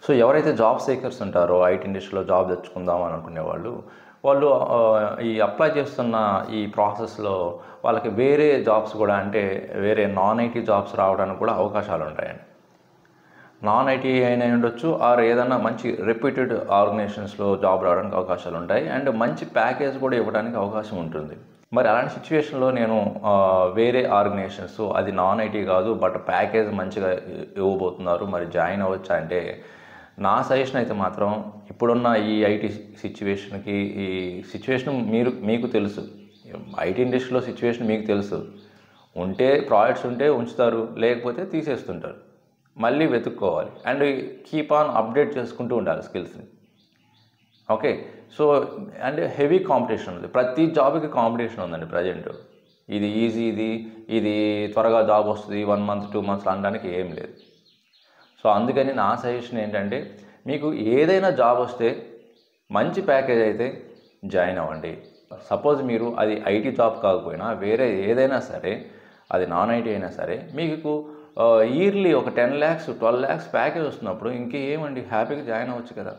So ఎవరైతే job seekers ఉంటారో IT ఇండస్ట్రీలో జాబ్ తెచ్చుకుందాం అని అనుకునేవాళ్ళు వాళ్ళు ఈ అప్లై చేస్తున్న ఈ ప్రాసెస్లో వాళ్ళకి వేరే జాబ్స్ కూడా అంటే వేరే నాన్ ఐటీ జాబ్స్ రావడానికి కూడా అవకాశాలు ఉంటాయండి. నాన్ ఐటీ అయినా ఉండొచ్చు ఆర్ ఏదైనా మంచి రెప్యూటెడ్ ఆర్గనైజేషన్స్లో జాబ్ రావడానికి అవకాశాలు ఉంటాయి అండ్ మంచి ప్యాకేజ్ కూడా ఇవ్వడానికి అవకాశం ఉంటుంది. మరి అలాంటి సిచ్యువేషన్లో నేను వేరే ఆర్గనైజేషన్స్ అది నాన్ ఐటీ కాదు బట్ ప్యాకేజ్ మంచిగా ఇవ్వబోతున్నారు, మరి జాయిన్ అవ్వచ్చా అంటే నా సజెషన్ అయితే మాత్రం ఇప్పుడున్న ఈ ఐటీ సిచ్యువేషన్కి ఈ సిచ్యువేషన్ మీకు తెలుసు, ఐటీ ఇండస్ట్రీలో సిచ్యువేషన్ మీకు తెలుసు. ఉంటే ప్రాజెక్ట్స్ ఉంటే ఉంచుతారు, లేకపోతే తీసేస్తుంటారు. మళ్ళీ వెతుక్కోవాలి అండ్ కీప్ ఆన్ అప్డేట్ చేసుకుంటూ ఉండాలి స్కిల్స్ని. Okay, so and heavy competition ఉంది, ప్రతి జాబ్కి కాంపిటీషన్ ఉందండి ప్రజెంట్. ఇది ఈజీ, ఇది త్వరగా జాబ్ వస్తుంది 1 month 2 months అనడానికి ఏం లేదు. సో అందుకని నా సజెషన్ ఏంటంటే మీకు ఏదైనా జాబ్ వస్తే మంచి ప్యాకేజ్ అయితే జాయిన్ అవ్వండి. సపోజ్ మీరు అది ఐటీ జాబ్ కాకపోయినా వేరే ఏదైనా సరే, అది నాన్ ఐటీ అయినా సరే, మీకు ఇయర్లీ ఒక 10 lakhs 12 lakhs ప్యాకేజ్ వస్తున్నప్పుడు ఇంకేమండి హ్యాపీగా జాయిన్ అవ్వచ్చు కదా.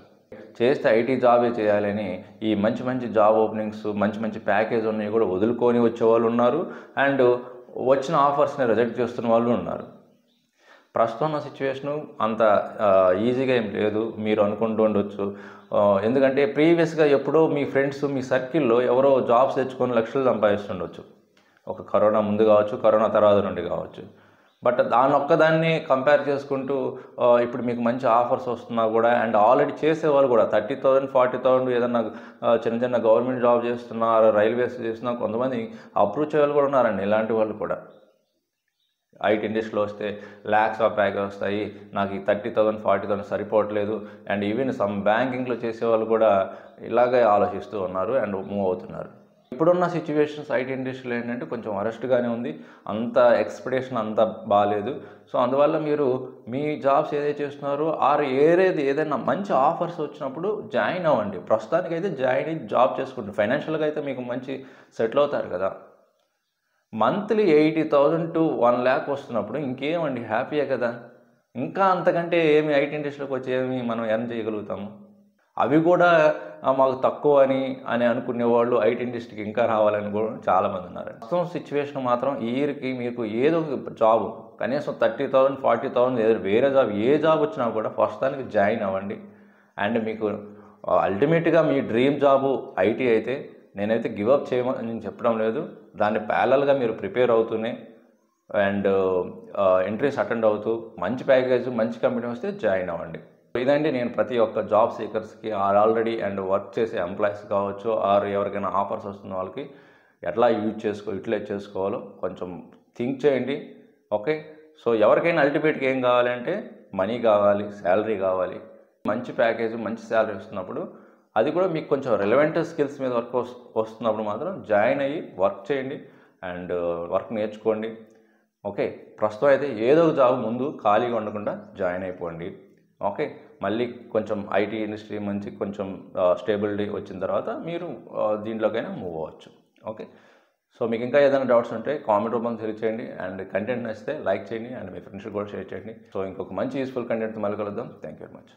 చేస్తే ఐటీ జాబే చేయాలని ఈ మంచి జాబ్ ఓపెనింగ్స్ మంచి ప్యాకేజ్ ఉన్నాయి కూడా వదులుకొని వచ్చేవాళ్ళు ఉన్నారు అండ్ వచ్చిన ఆఫర్స్ని రిజెక్ట్ చేస్తున్న వాళ్ళు ఉన్నారు. ప్రస్తుతం ఉన్న సిచ్యువేషను అంత ఈజీగా ఏం లేదు మీరు అనుకుంటూ ఉండొచ్చు. ఎందుకంటే ప్రీవియస్గా ఎప్పుడో మీ ఫ్రెండ్స్ మీ సర్కిల్లో ఎవరో జాబ్స్ తెచ్చుకొని లక్షలు సంపాదిస్తుండొచ్చు, ఒక కరోనా ముందు కావచ్చు, కరోనా తర్వాత నుండి కావచ్చు. బట్ ఒక్కదాన్ని కంపేర్ చేసుకుంటూ ఇప్పుడు మీకు మంచి ఆఫర్స్ వస్తున్నా కూడా అండ్ ఆల్రెడీ చేసేవాళ్ళు కూడా 30,000 40,000 ఏదన్నా చిన్న గవర్నమెంట్ జాబ్ చేస్తున్నారు, రైల్వేస్ చేస్తున్నా కొంతమంది అప్రూవ్ చేయాలి కూడా ఉన్నారండి. ఇలాంటి వాళ్ళు కూడా ఐటీ ఇండస్ట్రీలో వస్తే ల్యాక్స్ ఆఫ్ ప్యాకేజ్ వస్తాయి, నాకు ఈ 30,000 40,000 సరిపోవట్లేదు అండ్ ఈవెన్ సమ్ బ్యాంకింగ్లో చేసేవాళ్ళు కూడా ఇలాగే ఆలోచిస్తూ ఉన్నారు అండ్ మూవ్ అవుతున్నారు. ఇప్పుడున్న సిచ్యువేషన్స్ ఐటీ ఇండస్ట్రీలో ఏంటంటే కొంచెం వరస్ట్గానే ఉంది, అంత ఎక్స్పెక్టేషన్ అంత బాగాలేదు. సో అందువల్ల మీరు మీ జాబ్స్ ఏదైతే చేస్తున్నారో ఆర్ ఏదైనా మంచి ఆఫర్స్ వచ్చినప్పుడు జాయిన్ అవ్వండి. ప్రస్తుతానికైతే జాయిన్ అయ్యి జాబ్ చేసుకుంటారు, ఫైనాన్షియల్గా అయితే మీకు మంచి సెటిల్ అవుతారు కదా. మంత్లీ 80,000 to 1 lakh వస్తున్నప్పుడు ఇంకేమండి హ్యాపీయే కదా. ఇంకా అంతకంటే ఏమి ఐటీ ఇండస్ట్రీలోకి వచ్చి ఏమి మనం ఎర్న్ చేయగలుగుతాము. అవి కూడా మాకు తక్కువ అని అనుకునేవాళ్ళు ఐటీ ఇండస్ట్రీకి ఇంకా రావాలని కూడా చాలామంది ఉన్నారు. ప్రస్తుతం సిచ్యువేషన్ మాత్రం ఇయర్కి మీకు ఏదో ఒక జాబ్ కనీసం 30,000 40,000 ఏదో వేరే జాబ్ ఏ జాబ్ వచ్చినా కూడా ప్రస్తుతానికి జాయిన్ అవ్వండి. అండ్ మీకు అల్టిమేట్గా మీ డ్రీమ్ జాబు ఐటీ అయితే నేనైతే గివప్ చేయమని నేను చెప్పడం లేదు, దాన్ని ప్యారలల్గా మీరు ప్రిపేర్ అవుతూనే అండ్ ఇంటర్వ్యూస్ అటెండ్ అవుతూ మంచి ప్యాకేజ్ మంచి కంపెనీ వస్తే జాయిన్ అవ్వండి. ఇదండి నేను ప్రతి ఒక్క జాబ్ సీకర్స్కి ఆల్రెడీ అండ్ వర్క్ చేసే ఎంప్లాయీస్ కావచ్చు ఆర్ ఎవరికైనా ఆఫర్స్ వస్తున్న వాళ్ళకి ఎట్లా యూటిలైజ్ చేసుకోవాలో కొంచెం థింక్ చేయండి. ఓకే, సో ఎవరికైనా అల్టిమేట్గా ఏం కావాలంటే మనీ కావాలి, శాలరీ కావాలి. మంచి ప్యాకేజ్ మంచి శాలరీ వస్తున్నప్పుడు అది కూడా మీకు కొంచెం రెలవెంట్ స్కిల్స్ మీద వర్క్ వస్తున్నప్పుడు మాత్రం జాయిన్ అయ్యి వర్క్ చేయండి అండ్ వర్క్ నేర్చుకోండి. ఓకే, ప్రస్తుతం అయితే ఏదో ఒక జాబ్ ముందు ఖాళీగా ఉండకుండా జాయిన్ అయిపోండి. ఓకే, మళ్ళీ కొంచెం ఐటీ ఇండస్ట్రీ మంచి కొంచెం స్టేబిలిటీ వచ్చిన తర్వాత మీరు దీంట్లోకైనా మూవ్ అవ్వచ్చు. ఓకే, సో మీకు ఇంకా ఏదైనా డౌట్స్ ఉంటే కామెంట్ రూపంలో తెలియచేయండి అండ్ కంటెంట్ నచ్చితే లైక్ చేయండి అండ్ మీ ఫ్రెండ్స్కి కూడా షేర్ చేయండి. సో ఇంకొక మంచి యూస్ఫుల్ కంటెంట్తో మళ్ళీ కలుద్దాం. Thank you very much.